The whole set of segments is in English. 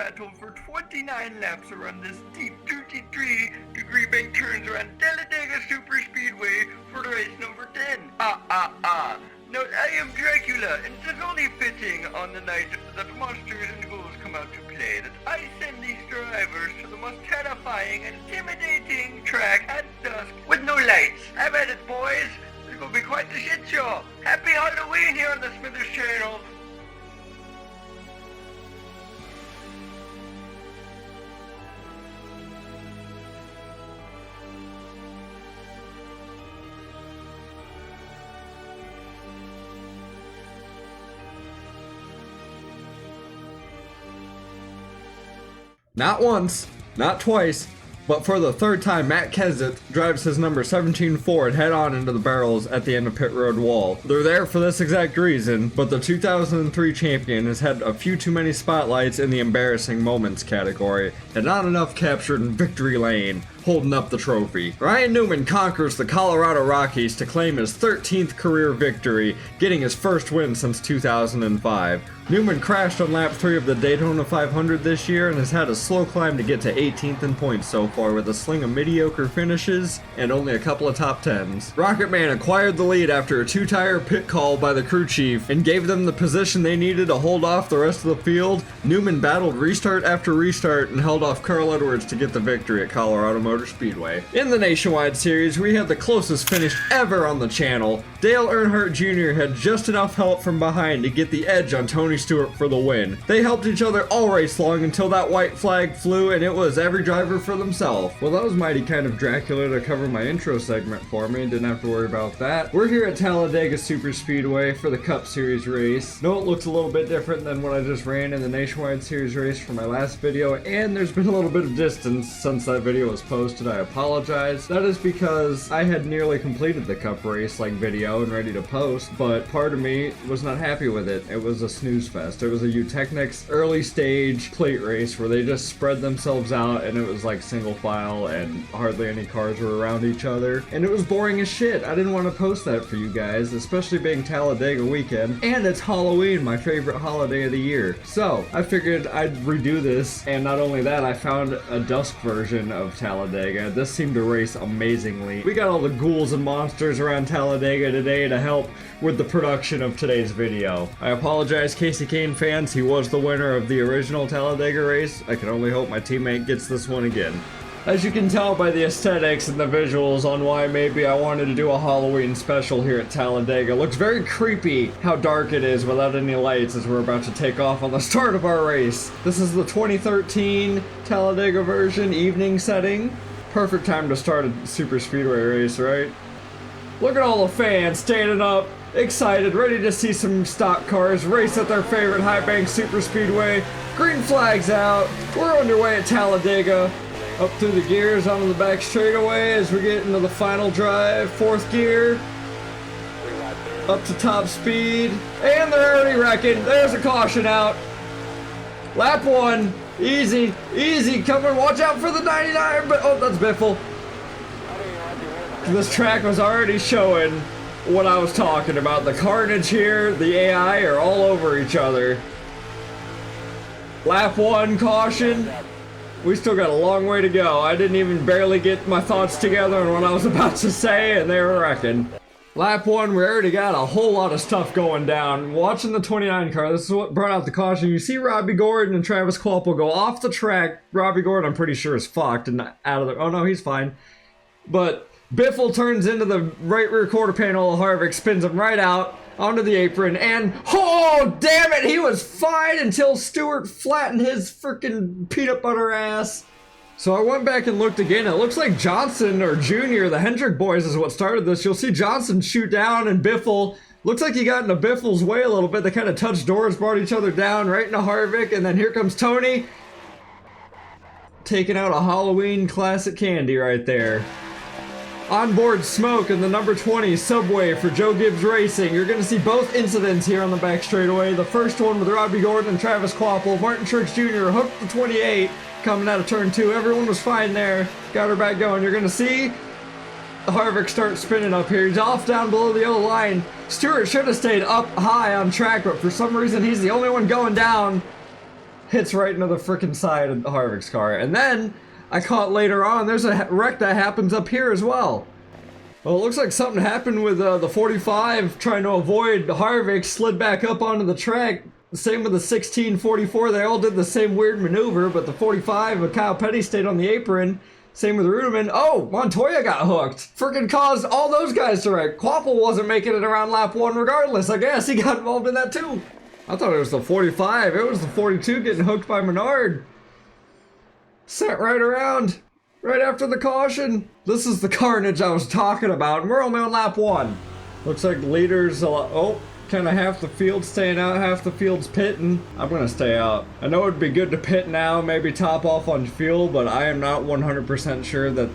battle for 29 laps around the steep 33-degree bank turns around Talladega Superspeedway for race number 10. Note, I am Dracula, and it is only fitting on the night that monsters and ghouls come out to play that I send these drivers to the most terrifying and intimidating track at dusk with no lights. Have at it, boys. It's gonna be quite the shit show. Happy Halloween here on the Smithers channel. Not once, not twice, but for the third time, Matt Kenseth drives his number 17 Ford head on into the barrels at the end of pit road wall. They're there for this exact reason, but the 2003 champion has had a few too many spotlights in the embarrassing moments category, and not enough captured in victory lane, holding up the trophy. Ryan Newman conquers the Colorado Rockies to claim his 13th career victory, getting his first win since 2005. Newman crashed on lap 3 of the Daytona 500 this year and has had a slow climb to get to 18th in points so far with a sling of mediocre finishes and only a couple of top 10s. Rocketman acquired the lead after a 2-tire pit call by the crew chief and gave them the position they needed to hold off the rest of the field. Newman battled restart after restart and held off Carl Edwards to get the victory at Colorado Motor Speedway. In the Nationwide Series, we had the closest finish ever on the channel. Dale Earnhardt Jr. had just enough help from behind to get the edge on Tony Stewart for the win. They helped each other all race long until that white flag flew and it was every driver for themselves. Well, that was mighty kind of Dracula to cover my intro segment for me. Didn't have to worry about that. We're here at Talladega Superspeedway for the Cup Series race. No, it looks a little bit different than what I just ran in the Nationwide Series race for my last video, and there's been a little bit of distance since that video was posted. I apologize. That is because I had nearly completed the Cup race like video and ready to post, but part of me was not happy with it. It was a snooze fest. It was a Eutechnics early stage plate race where they just spread themselves out and it was like single file and hardly any cars were around each other, and it was boring as shit. I didn't want to post that for you guys, especially being Talladega weekend, and it's Halloween, my favorite holiday of the year. So I figured I'd redo this, and not only that, I found a dusk version of Talladega. This seemed to race amazingly. We got all the ghouls and monsters around Talladega today to help with the production of today's video. I apologize, Casey Kane fans, he was the winner of the original Talladega race. I can only hope my teammate gets this one again. As you can tell by the aesthetics and the visuals on why maybe I wanted to do a Halloween special here at Talladega. It looks very creepy how dark it is without any lights as we're about to take off on the start of our race. This is the 2013 Talladega version, evening setting. Perfect time to start a super speedway race, right? Look at all the fans standing up, excited, ready to see some stock cars race at their favorite high bank super speedway. Green flags out. We're underway at Talladega. Up through the gears onto the back straightaway as we get into the final drive. 4th gear. Up to top speed. And they're already wrecking. There's a caution out. Lap 1. Easy. Easy. Coming. Watch out for the 99. But oh, that's Biffle. This track was already showing what I was talking about. The carnage here. The AI are all over each other. Lap 1. Caution. We still got a long way to go. I didn't even barely get my thoughts together on what I was about to say, and they were wrecking. Lap 1, we already got a whole lot of stuff going down. Watching the 29 car, this is what brought out the caution. You see Robbie Gordon and Travis Kvapil go off the track. Robbie Gordon, I'm pretty sure, is fucked and out of the... Oh, no, he's fine. But Biffle turns into the right rear quarter panel of Harvick, spins him right out onto the apron, and oh, damn it, he was fine until Stewart flattened his freaking peanut butter ass. So I went back and looked again. It looks like Johnson or Junior, the Hendrick boys, is what started this. You'll see Johnson shoot down, and Biffle, looks like he got into Biffle's way a little bit. They kind of touched doors, brought each other down right into Harvick, and then here comes Tony, taking out a Halloween classic candy right there. Onboard smoke in the number 20 Subway for Joe Gibbs Racing. You're going to see both incidents here on the back straightaway. The first one with Robbie Gordon and Travis Kvapil. Martin Truex Jr. hooked the 28 coming out of turn 2. Everyone was fine there. Got her back going. You're going to see Harvick start spinning up here. He's off down below the yellow line. Stewart should have stayed up high on track, but for some reason he's the only one going down. hits right into the frickin' side of Harvick's car. And then I caught later on, there's a wreck that happens up here as well. Well, it looks like something happened with the 45 trying to avoid Harvick, slid back up onto the track. Same with the 1644, they all did the same weird maneuver, but the 45 with Kyle Petty stayed on the apron. Same with Ruderman. Oh, Montoya got hooked. Freaking caused all those guys to wreck. Quapple wasn't making it around lap 1 regardless. I guess he got involved in that too. I thought it was the 45. It was the 42 getting hooked by Menard. Sent right around. Right after the caution. This is the carnage I was talking about. And we're only on lap 1. Looks like leaders, oh, kind of half the field staying out, half the field's pitting. I'm gonna stay out. I know it'd be good to pit now, maybe top off on fuel, but I am not 100% sure that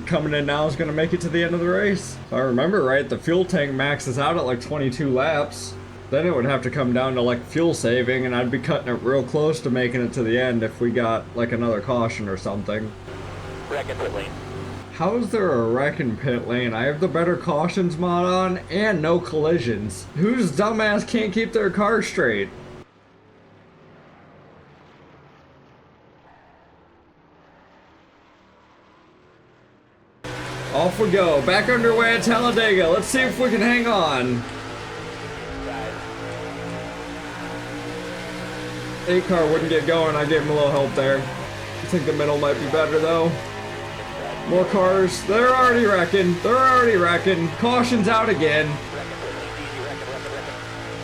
coming in now is gonna make it to the end of the race. If I remember right, the fuel tank maxes out at like 22 laps. Then it would have to come down to like fuel saving, and I'd be cutting it real close to making it to the end if we got like another caution or something. Wreck in pit lane. How is there a wreck in pit lane? I have the better cautions mod on and no collisions. Whose dumbass can't keep their car straight? Off we go. Back underway at Talladega. Let's see if we can hang on. 8 car wouldn't get going. I gave him a little help there. I think the middle might be better though. More cars. They're already wrecking. They're already wrecking. Caution's out again.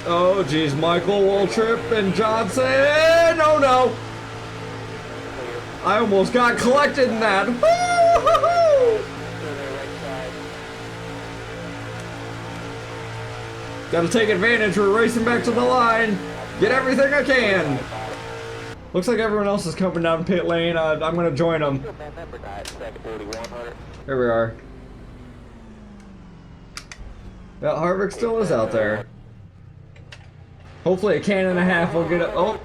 Oh, geez. Michael Waltrip and Johnson. Oh, no. I almost got collected in that. Woo-hoo-hoo! Gotta take advantage. We're racing back to the line. Get everything I can. Looks like everyone else is coming down pit lane. I'm gonna join them. Here we are. Yeah, Harvick still is out there. Hopefully a can and a half will get it. Oh.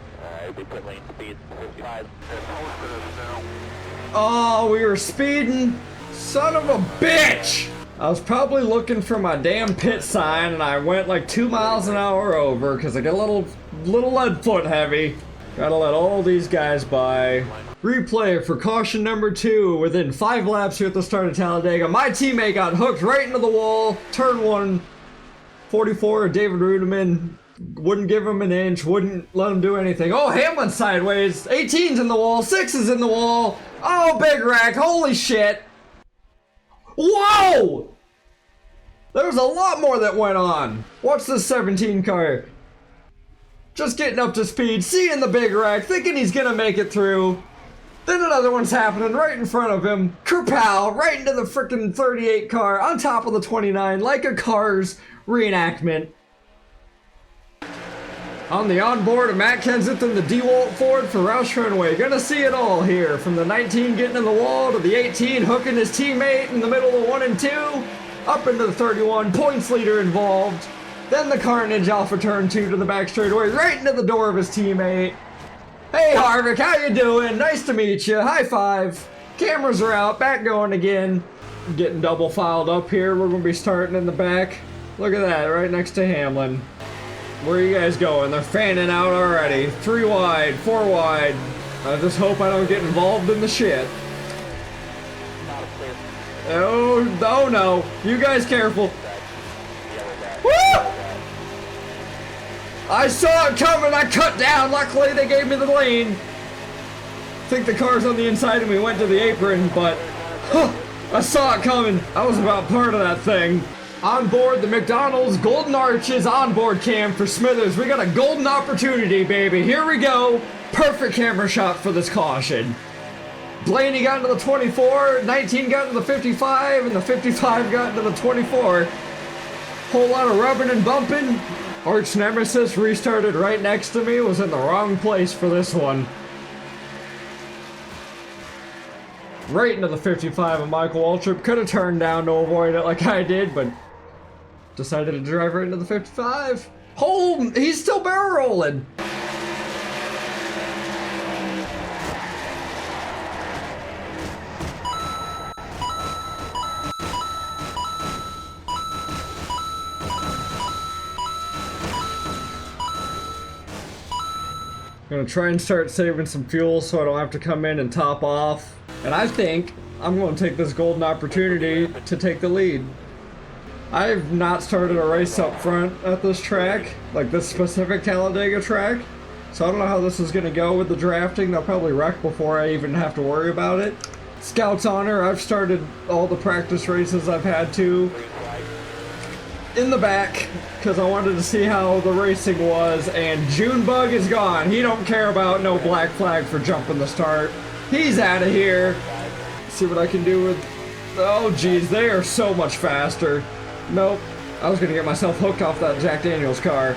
Oh, we were speeding. Son of a bitch! I was probably looking for my damn pit sign and I went like 2 miles an hour over because I got a little lead foot heavy. Gotta let all these guys by. Replay for caution number 2 within 5 laps here at the start of Talladega. My teammate got hooked right into the wall. Turn 1, 44, David Ruderman wouldn't give him an inch, wouldn't let him do anything. Oh, Hamlin sideways. 18's in the wall, 6 is in the wall. Oh, big wreck, holy shit. Whoa! There was a lot more that went on. Watch this 17 car. Just getting up to speed, seeing the big wreck, thinking he's gonna make it through. Then another one's happening right in front of him. Kerpow, right into the frickin' 38 car, on top of the 29, like a Cars reenactment. On the onboard of Matt Kenseth and the DeWalt Ford for Roush Runway. Gonna see it all here, from the 19 getting in the wall to the 18 hooking his teammate in the middle of 1 and 2, up into the 31, points leader involved. Then the carnage off of turn 2 to the back straightaway, right into the door of his teammate. Hey Harvick, how you doing? Nice to meet you. High five. Cameras are out, back going again. Getting double filed up here. We're gonna be starting in the back. Look at that, right next to Hamlin. Where are you guys going? They're fanning out already. 3 wide, 4 wide. I just hope I don't get involved in the shit. Oh no. You guys careful. Woo! I saw it coming, I cut down, luckily they gave me the lane. I think the car's on the inside and we went to the apron, but I saw it coming. I was about part of that thing. On board the McDonald's Golden Arches onboard cam for Smithers. We got a golden opportunity, baby. Here we go. Perfect camera shot for this caution. Blaney got into the 24, 19 got into the 55, and the 55 got into the 24. Whole lot of rubbing and bumping. Arch Nemesis restarted right next to me, was in the wrong place for this one. Right into the 55 of Michael Waltrip. Could have turned down to avoid it like I did, but decided to drive right into the 55. Oh, he's still barrel rolling. Gonna try and start saving some fuel so I don't have to come in and top off. And I think I'm gonna take this golden opportunity to take the lead. I've not started a race up front at this track, like this specific Talladega track. So I don't know how this is gonna go with the drafting. They'll probably wreck before I even have to worry about it. Scout's honor, I've started all the practice races I've had to in the back because I wanted to see how the racing was, and Junebug is gone. He don't care about no black flag for jumping the start. He's out of here. See what I can do with... Oh geez, they are so much faster. Nope, I was gonna get myself hooked off that Jack Daniels car.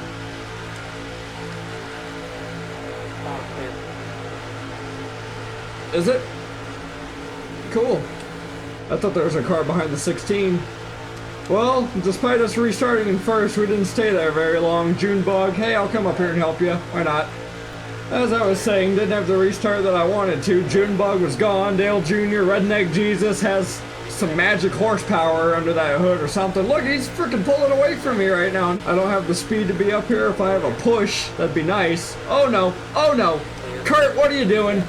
Is it? Cool. I thought there was a car behind the 16. Well, despite us restarting in first, we didn't stay there very long. Junebug, hey, I'll come up here and help you. Why not? As I was saying, didn't have the restart that I wanted to. Junebug was gone. Dale Jr., Redneck Jesus has some magic horsepower under that hood or something. Look, he's freaking pulling away from me right now. I don't have the speed to be up here. If I have a push, that'd be nice. Oh no, oh no. Kurt, what are you doing?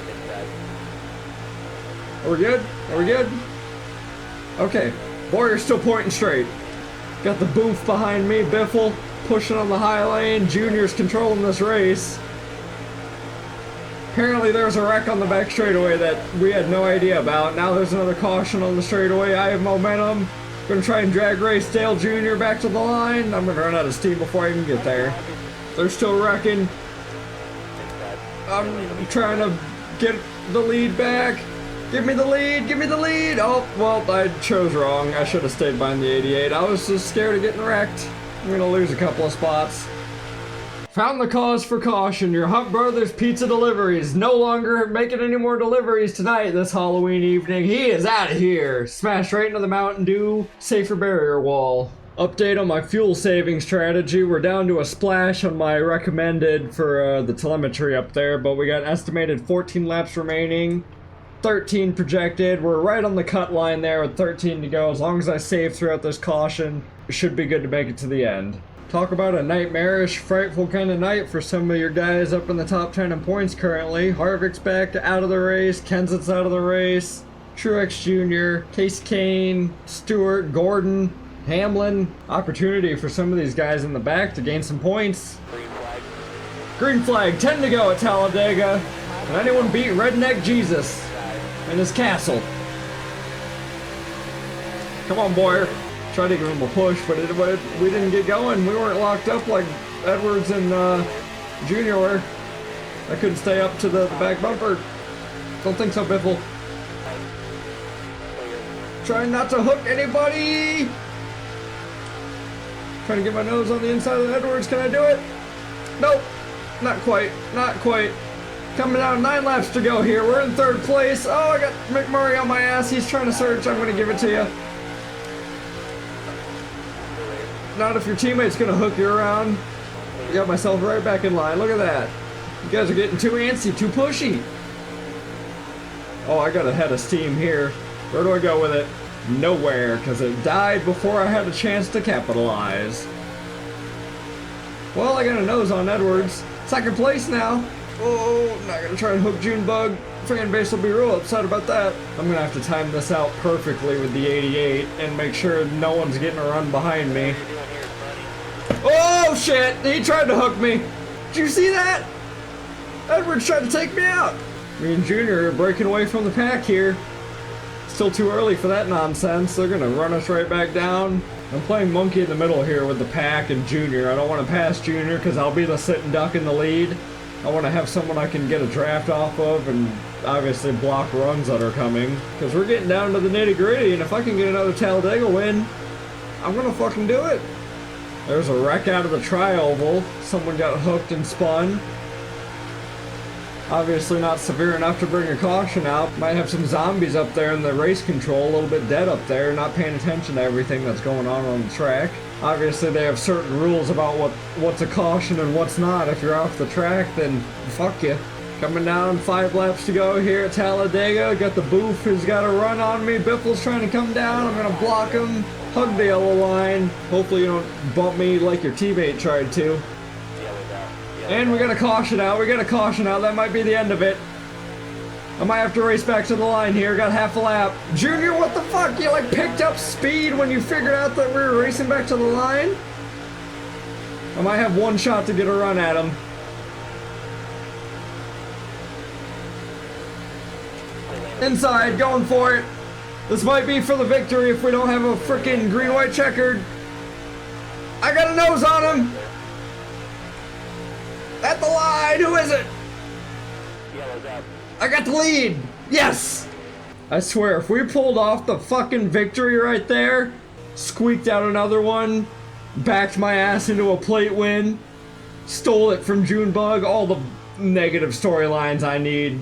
Are we good? Are we good? Okay. Warrior's still pointing straight. Got the booth behind me. Biffle pushing on the high lane. Junior's controlling this race. Apparently there's a wreck on the back straightaway that we had no idea about. Now there's another caution on the straightaway. I have momentum. Gonna try and drag race Dale Jr. back to the line. I'm gonna run out of steam before I even get there. They're still wrecking. I'm trying to get the lead back. Give me the lead, give me the lead! Oh, well, I chose wrong. I should have stayed behind the 88. I was just scared of getting wrecked. I'm gonna lose a couple of spots. Found the cause for caution. Your Hunt Brothers Pizza Deliveries no longer making any more deliveries tonight this Halloween evening. He is out of here. Smashed right into the Mountain Dew safer barrier wall. Update on my fuel saving strategy. We're down to a splash on my recommended for the telemetry up there, but we got an estimated 14 laps remaining. 13 projected. We're right on the cut line there with 13 to go. As long as I save throughout this caution, it should be good to make it to the end. Talk about a nightmarish, frightful kind of night for some of your guys up in the top 10 in points currently. Harvick's back out of the race. Kenseth's out of the race. Truex Jr., Case Kane, Stewart, Gordon, Hamlin. Opportunity for some of these guys in the back to gain some points. Green flag, 10 to go at Talladega. Can anyone beat Redneck Jesus in his castle? Come on, Boyer. Tried to give him a push, but we didn't get going. We weren't locked up like Edwards and Junior were. I couldn't stay up to the back bumper. Don't think so, Biffle. Trying not to hook anybody. Trying to get my nose on the inside of Edwards. Can I do it? Nope. Not quite. Not quite. Coming down 9 laps to go here. We're in 3rd place. Oh, I got McMurray on my ass. He's trying to search. I'm going to give it to you. Not if your teammate's going to hook you around. I got myself right back in line. Look at that. You guys are getting too antsy, too pushy. Oh, I got a head of steam here. Where do I go with it? Nowhere, because it died before I had a chance to capitalize. Well, I got a nose on Edwards. 2nd place now. Oh, not gonna try and hook Junebug. Fan base will be real upset about that. I'm gonna have to time this out perfectly with the 88 and make sure no one's getting a run behind me. Oh shit! He tried to hook me. Did you see that? Edwards tried to take me out. Me and Junior are breaking away from the pack here. Still too early for that nonsense. They're gonna run us right back down. I'm playing monkey in the middle here with the pack and Junior. I don't want to pass Junior because I'll be the sitting duck in the lead. I want to have someone I can get a draft off of and obviously block runs that are coming. Because we're getting down to the nitty gritty, and if I can get another Talladega win, I'm going to fucking do it. There's a wreck out of the tri-oval. Someone got hooked and spun. Obviously not severe enough to bring a caution out. Might have some zombies up there in the race control, a little bit dead up there, not paying attention to everything that's going on the track. Obviously they have certain rules about what's a caution and what's not. If you're off the track, then fuck you. Coming down 5 laps to go here at Talladega. Got the booth who's got a run on me. Biffle's trying to come down. I'm gonna block him. Hug the yellow line. Hopefully you don't bump me like your teammate tried to. And we got a caution out. That might be the end of it. I might have to race back to the line here. Got half a lap. Junior, what the fuck? You like picked up speed when you figured out that we were racing back to the line? I might have one shot to get a run at him. Inside, going for it. This might be for the victory if we don't have a freaking green-white checkered. I got a nose on him. At the line, who is it? I got the lead. Yes. I swear, if we pulled off the fucking victory right there, squeaked out another one, backed my ass into a plate win, stole it from Junebug, all the negative storylines I need.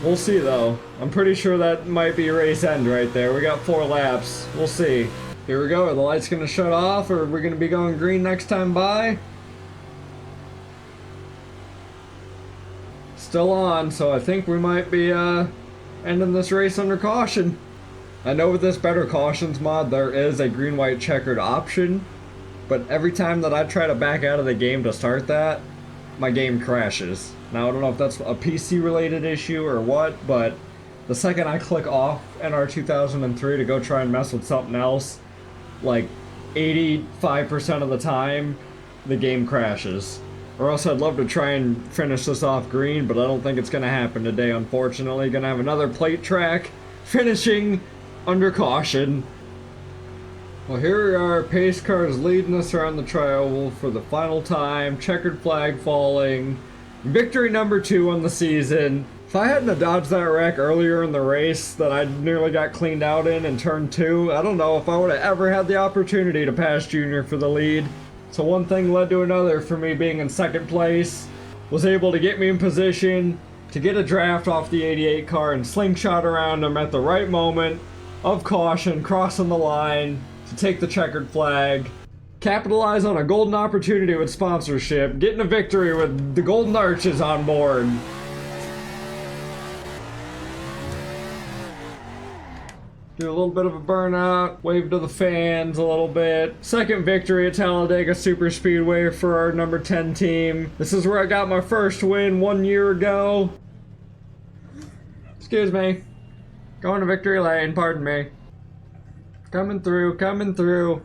We'll see though. I'm pretty sure that might be race end right there. We got 4 laps. We'll see. Here we go. Are the lights gonna shut off or are we gonna be going green next time by? Still on, so I think we might be ending this race under caution. I know with this Better Cautions mod there is a green-white checkered option, but every time that I try to back out of the game to start that, my game crashes. Now I don't know if that's a PC related issue or what, but the second I click off NR2003 to go try and mess with something else, like 85% of the time, the game crashes. Or else I'd love to try and finish this off green, but I don't think it's gonna happen today, unfortunately. Gonna have another plate track, finishing under caution. Well, here we are, pace cars leading us around the trioval for the final time, checkered flag falling, victory number 2 on the season. If I hadn't dodged that wreck earlier in the race that I nearly got cleaned out in turn 2, I don't know if I would have ever had the opportunity to pass Junior for the lead. So one thing led to another for me being in second place, was able to get me in position to get a draft off the 88 car and slingshot around him at the right moment of caution, crossing the line to take the checkered flag, capitalize on a golden opportunity with sponsorship, getting a victory with the Golden Arches on board. Do a little bit of a burnout, wave to the fans a little bit. Second victory at Talladega Superspeedway for our number 10 team. This is where I got my first win 1 year ago. Excuse me. Going to victory lane, pardon me. Coming through, coming through.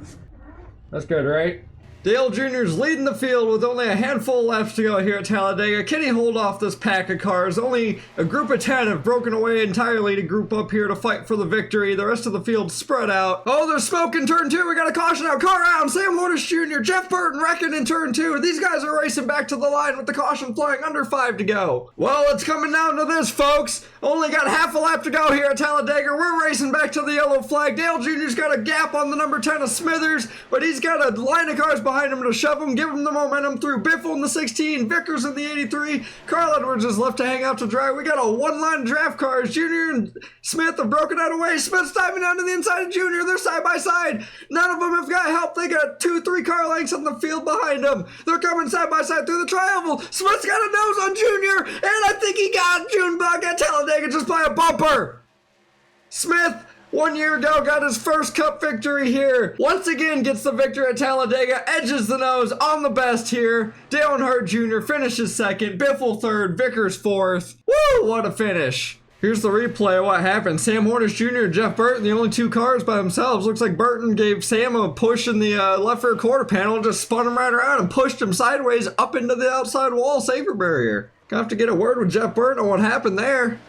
That's good, right? Dale Jr.'s leading the field with only a handful of laps to go here at Talladega. Can he hold off this pack of cars? Only a group of 10 have broken away entirely to group up here to fight for the victory. The rest of the field spread out. Oh, there's smoke in turn 2. We got a caution out. Car around. Sam Hornish Jr., Jeff Burton wrecking in turn 2. These guys are racing back to the line with the caution flying under 5 to go. Well, it's coming down to this, folks. Only got half a lap to go here at Talladega. We're racing back to the yellow flag. Dale Jr.'s got a gap on the number 10 of Smithers, but he's got a line of cars behind him to shove him, give him the momentum through. Biffle in the 16, Vickers in the 83, Carl Edwards is left to hang out to dry. We got a one-line draft cars. Junior and Smith have broken out away. Smith's diving down to the inside of Junior. They're side by side. None of them have got help. They got 2-3 car lengths on the field behind them. They're coming side by side through the triangle. Smith's got a nose on Junior, and I think he got Junebug at Talladega just by a bumper. Smith, 1 year ago, got his first cup victory here. Once again gets the victory at Talladega, edges the nose on the best here. Dale Earnhardt Jr. finishes second, Biffle third, Vickers fourth. Woo, what a finish. Here's the replay of what happened. Sam Hornish Jr. and Jeff Burton, the only 2 cars by themselves. Looks like Burton gave Sam a push in the left rear quarter panel, just spun him right around and pushed him sideways up into the outside wall safer barrier. Gonna have to get a word with Jeff Burton on what happened there.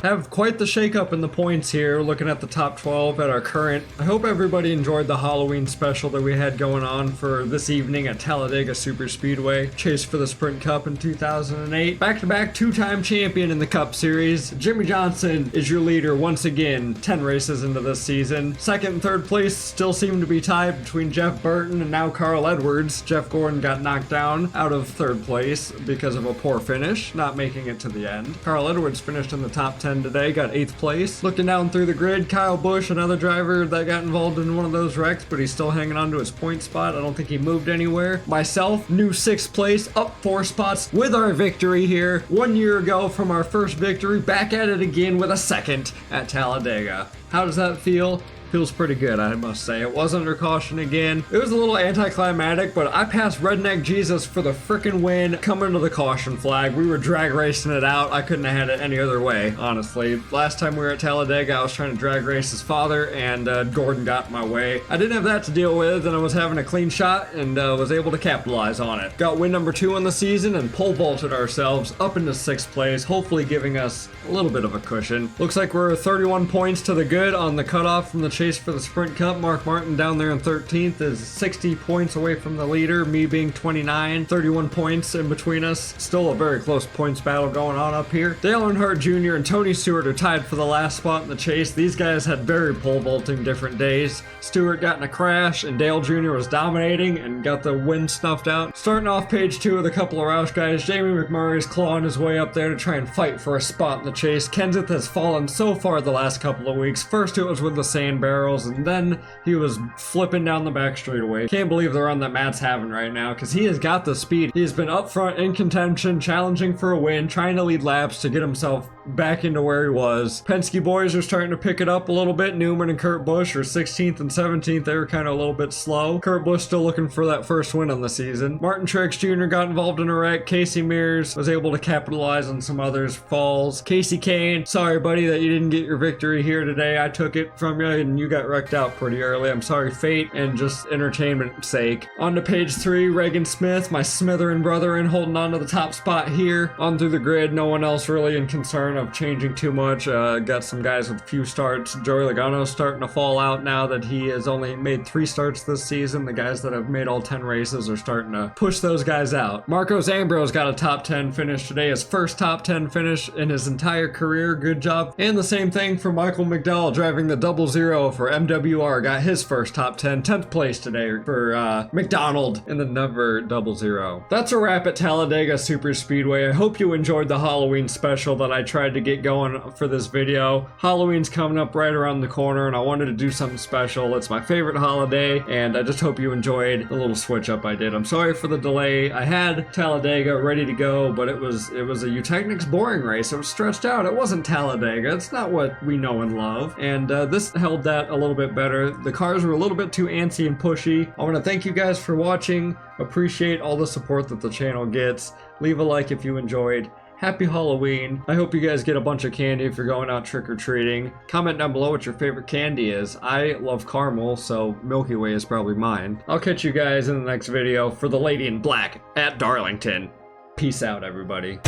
Have quite the shakeup in the points here, looking at the top 12 at our current. I hope everybody enjoyed the Halloween special that we had going on for this evening at Talladega Superspeedway. Chase for the Sprint Cup in 2008. Back-to-back 2-time champion in the Cup Series. Jimmy Johnson is your leader once again, 10 races into this season. Second and third place still seem to be tied between Jeff Burton and now Carl Edwards. Jeff Gordon got knocked down out of third place because of a poor finish, not making it to the end. Carl Edwards finished in the top 10 10 today, got 8th place. Looking down through the grid, Kyle Busch, another driver that got involved in one of those wrecks, but he's still hanging on to his point spot. I don't think he moved anywhere. Myself, new 6th place, up 4 spots with our victory here. 1 year ago from our first victory, back at it again with a 2nd at Talladega. How does that feel? Feels pretty good, I must say. It was under caution again. It was a little anticlimactic, but I passed Redneck Jesus for the frickin' win coming to the caution flag. We were drag racing it out. I couldn't have had it any other way, honestly. Last time we were at Talladega, I was trying to drag race his father, and Gordon got in my way. I didn't have that to deal with, and I was having a clean shot, and was able to capitalize on it. Got win number 2 on the season, and pole vaulted ourselves up into 6th place, hopefully giving us a little bit of a cushion. Looks like we're 31 points to the good on the cutoff from the chase for the Sprint Cup. Mark Martin down there in 13th is 60 points away from the leader, me being 29, 31 points in between us. Still a very close points battle going on up here. Dale Earnhardt Jr. and Tony Stewart are tied for the last spot in the chase. These guys had very pole vaulting different days. Stewart got in a crash and Dale Jr. was dominating and got the win snuffed out. Starting off page 2 with a couple of Roush guys, Jamie McMurray's clawing his way up there to try and fight for a spot in the chase. Kenseth has fallen so far the last couple of weeks. First it was with the sand barrels, and then he was flipping down the back straightaway. Can't believe the run that Matt's having right now, because he has got the speed. He's been up front in contention, challenging for a win, trying to lead laps to get himself back into where he was. Penske boys are starting to pick it up a little bit. Newman and Kurt Busch are 16th and 17th. They were kind of a little bit slow. Kurt Busch still looking for that first win on the season. Martin Truex Jr. got involved in a wreck. Casey Mears was able to capitalize on some others' falls. Casey Kane, sorry buddy that you didn't get your victory here today. I took it from you and you got wrecked out pretty early. I'm sorry, fate and just entertainment sake. On to page 3, Reagan Smith, my Smitherin brother, holding on to the top spot here. On through the grid, no one else really in concern of changing too much. Got some guys with a few starts. Joey Logano's starting to fall out now that he has only made 3 starts this season. The guys that have made all 10 races are starting to push those guys out. Marcos Ambrose got a top 10 finish today, his first top 10 finish in his entire career. Good job. And the same thing for Michael McDowell, driving the 00 for MWR, got his first top 10, 10th place today for McDonald in the number 00. That's a wrap at Talladega Superspeedway. I hope you enjoyed the Halloween special that I tried to get going for this video. Halloween's coming up right around the corner, and I wanted to do something special. It's my favorite holiday, and I just hope you enjoyed the little switch up I did. I'm sorry for the delay. I had Talladega ready to go, but it was a Eutechnics boring race. It was stretched out. It wasn't Talladega. It's not what we know and love, and this held that a little bit better. The cars were a little bit too antsy and pushy. I want to thank you guys for watching. Appreciate all the support that the channel gets. Leave a like if you enjoyed. Happy Halloween. I hope you guys get a bunch of candy if you're going out trick-or-treating. Comment down below what your favorite candy is. I love caramel, so Milky Way is probably mine. I'll catch you guys in the next video for the Lady in Black at Darlington. Peace out, everybody.